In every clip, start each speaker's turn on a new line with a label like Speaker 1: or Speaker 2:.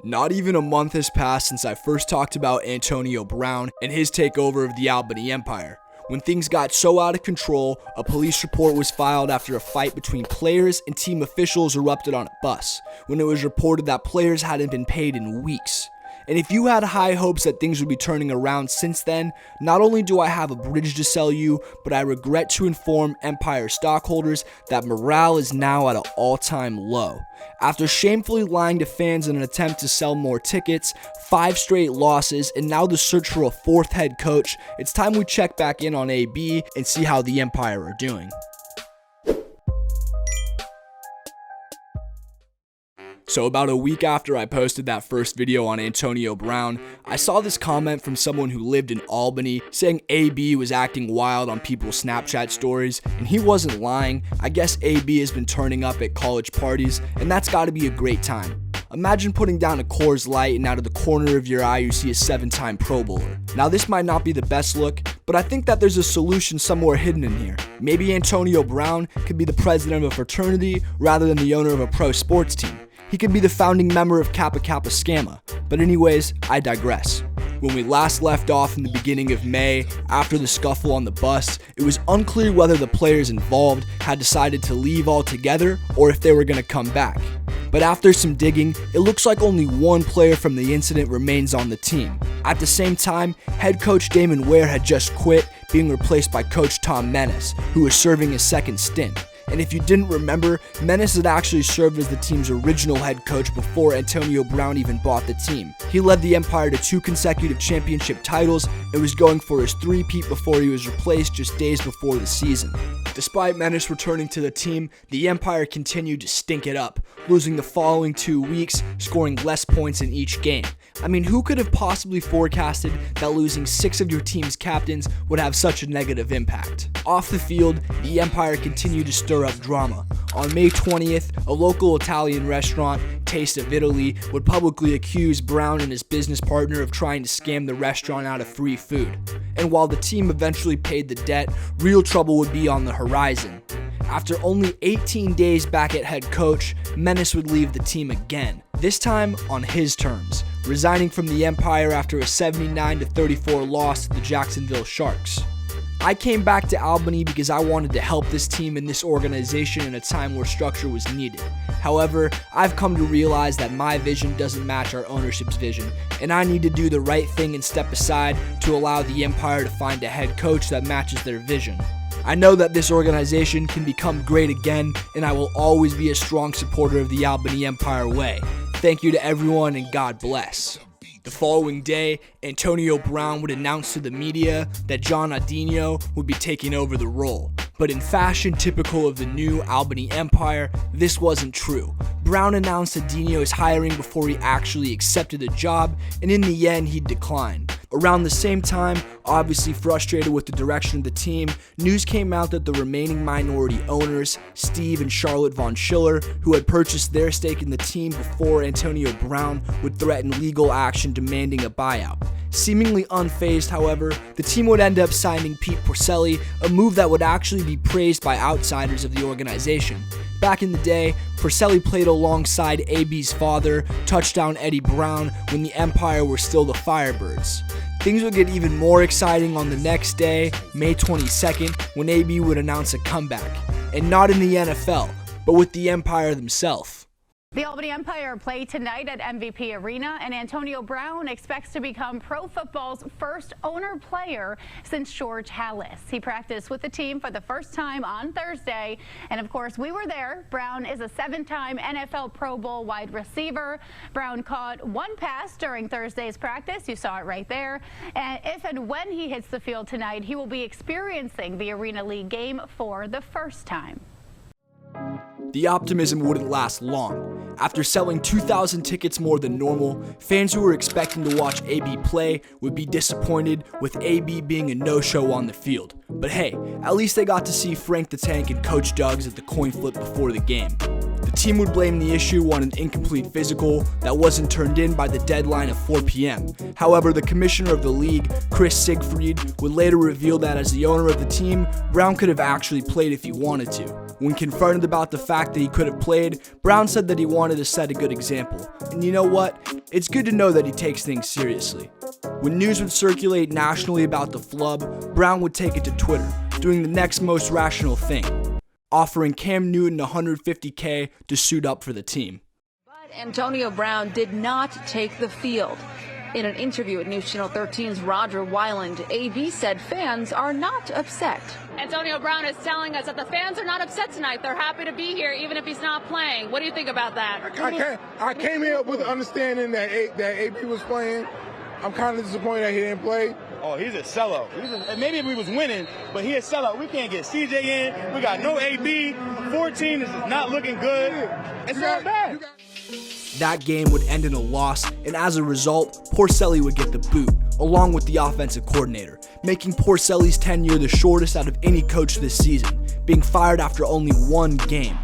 Speaker 1: Not even a month has passed since I first talked about Antonio Brown and his takeover of the Albany Empire. When things got so out of control, a police report was filed after a fight between players and team officials erupted on a bus, when it was reported that players hadn't been paid in weeks. And if you had high hopes that things would be turning around since then, not only do I have a bridge to sell you, but I regret to inform Empire stockholders that morale is now at an all-time low. After shamefully lying to fans in an attempt to sell more tickets, 5 straight losses, and now the search for a 4th head coach, it's time we check back in on AB and see how the Empire are doing. So about a week after I posted that first video on Antonio Brown, I saw this comment from someone who lived in Albany saying AB was acting wild on people's Snapchat stories, and he wasn't lying. I guess AB has been turning up at college parties, and that's gotta be a great time. Imagine putting down a Coors Light and out of the corner of your eye you see a 7-time Pro Bowler. Now this might not be the best look, but I think that there's a solution somewhere hidden in here. Maybe Antonio Brown could be the president of a fraternity rather than the owner of a pro sports team. He could be the founding member of Kappa Kappa Scamma. But anyways, I digress. When we last left off in the beginning of May, after the scuffle on the bus, it was unclear whether the players involved had decided to leave altogether or if they were going to come back. But after some digging, it looks like only one player from the incident remains on the team. At the same time, head coach Damon Ware had just quit, being replaced by coach Tom Menace, who was serving his second stint. And if you didn't remember, Menace had actually served as the team's original head coach before Antonio Brown even bought the team. He led the Empire to 2 consecutive championship titles and was going for his 3-peat before he was replaced just days before the season. Despite Menace returning to the team, the Empire continued to stink it up, losing the following 2 weeks, scoring less points in each game. I mean, who could have possibly forecasted that losing 6 of your team's captains would have such a negative impact? Off the field, the Empire continued to stir up drama. On May 20th, a local Italian restaurant, Taste of Italy, would publicly accuse Brown and his business partner of trying to scam the restaurant out of free food. And while the team eventually paid the debt, real trouble would be on the horizon. After only 18 days back at head coach, Menace would leave the team again, this time on his terms, resigning from the Empire after a 79-34 loss to the Jacksonville Sharks. I came back to Albany because I wanted to help this team and this organization in a time where structure was needed. However, I've come to realize that my vision doesn't match our ownership's vision, and I need to do the right thing and step aside to allow the Empire to find a head coach that matches their vision. I know that this organization can become great again, and I will always be a strong supporter of the Albany Empire way. Thank you to everyone, and God bless. The following day, Antonio Brown would announce to the media that John Adinho would be taking over the role. But in fashion typical of the new Albany Empire, this wasn't true. Brown announced Adinho's hiring before he actually accepted the job, and in the end, he declined. Around the same time, obviously frustrated with the direction of the team, news came out that the remaining minority owners, Steve and Charlotte Von Schiller, who had purchased their stake in the team before Antonio Brown, would threaten legal action demanding a buyout. Seemingly unfazed, however, the team would end up signing Pete Porcelli, a move that would actually be praised by outsiders of the organization. Back in the day, Porcelli played alongside AB's father, touchdown Eddie Brown, when the Empire were still the Firebirds. Things would get even more exciting on the next day, May 22nd, when AB would announce a comeback. And not in the NFL, but with the Empire themselves.
Speaker 2: The Albany Empire play tonight at MVP Arena, and Antonio Brown expects to become pro football's first owner player since George Halas. He practiced with the team for the first time on Thursday, and of course we were there. Brown is a 7-time NFL Pro Bowl wide receiver. Brown caught 1 pass during Thursday's practice. You saw it right there. And if and when he hits the field tonight, he will be experiencing the Arena League game for the first time.
Speaker 1: The optimism wouldn't last long. After selling 2,000 tickets more than normal, fans who were expecting to watch AB play would be disappointed with AB being a no-show on the field. But hey, at least they got to see Frank the Tank and Coach Duggs at the coin flip before the game. The team would blame the issue on an incomplete physical that wasn't turned in by the deadline of 4 p.m. However, the commissioner of the league, Chris Siegfried, would later reveal that as the owner of the team, Brown could have actually played if he wanted to. When confronted about the fact that he could have played, Brown said that he wanted to set a good example. And you know what? It's good to know that he takes things seriously. When news would circulate nationally about the flub, Brown would take it to Twitter, doing the next most rational thing, offering Cam Newton $150K to suit up for the team.
Speaker 3: But Antonio Brown did not take the field. In an interview with News Channel 13's Roger Weiland, AB said fans are not upset.
Speaker 4: Antonio Brown is telling us that the fans are not upset tonight. They're happy to be here even if he's not playing. What do you think about that?
Speaker 5: I came here with the understanding that AB was playing. I'm kind of disappointed that he didn't play.
Speaker 6: Oh, he's a sellout. Maybe if we was winning, but he a sellout. We can't get CJ in. We got no AB. 14 is not looking good. It's not bad.
Speaker 1: That game would end in a loss, and as a result, Porcelli would get the boot, along with the offensive coordinator, making Porcelli's tenure the shortest out of any coach this season, being fired after only 1 game.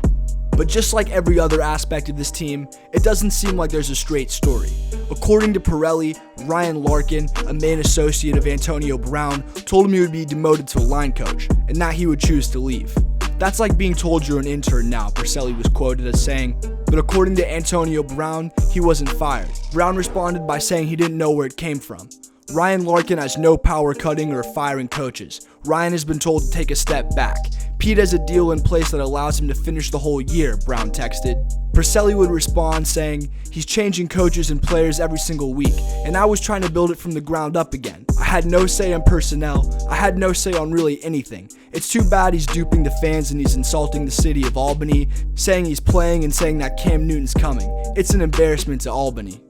Speaker 1: But just like every other aspect of this team, it doesn't seem like there's a straight story. According to Pirelli, Ryan Larkin, a main associate of Antonio Brown, told him he would be demoted to a line coach, and that he would choose to leave. That's like being told you're an intern now, Porcelli was quoted as saying. But according to Antonio Brown, he wasn't fired. Brown responded by saying he didn't know where it came from. Ryan Larkin has no power cutting or firing coaches. Ryan has been told to take a step back. Pete has a deal in place that allows him to finish the whole year, Brown texted. Porcelli would respond saying, he's changing coaches and players every single week, and I was trying to build it from the ground up again. I had no say on personnel. I had no say on really anything. It's too bad he's duping the fans and he's insulting the city of Albany, saying he's playing and saying that Cam Newton's coming. It's an embarrassment to Albany.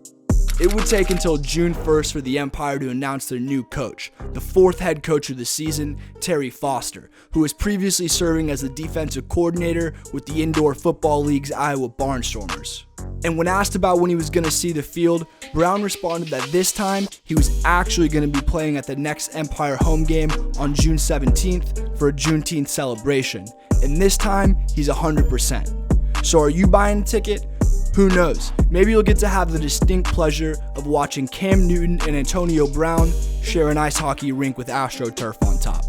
Speaker 1: It would take until June 1st for the Empire to announce their new coach, the 4th head coach of the season, Terry Foster, who was previously serving as the defensive coordinator with the Indoor Football League's Iowa Barnstormers. And when asked about when he was going to see the field, Brown responded that this time he was actually going to be playing at the next Empire home game on June 17th for a Juneteenth celebration. And this time, he's 100%. So are you buying a ticket? Who knows? Maybe you'll get to have the distinct pleasure of watching Cam Newton and Antonio Brown share an ice hockey rink with AstroTurf on top.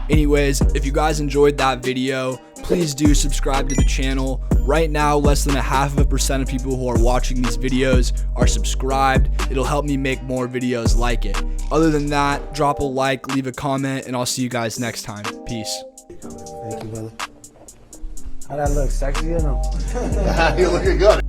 Speaker 1: Anyways, if you guys enjoyed that video, please do subscribe to the channel. Right now, less than 0.5% of people who are watching these videos are subscribed. It'll help me make more videos like it. Other than that, drop a like, leave a comment, and I'll see you guys next time. Peace.
Speaker 7: Thank you, brother. How that look? Sexy or no?
Speaker 8: You're looking good.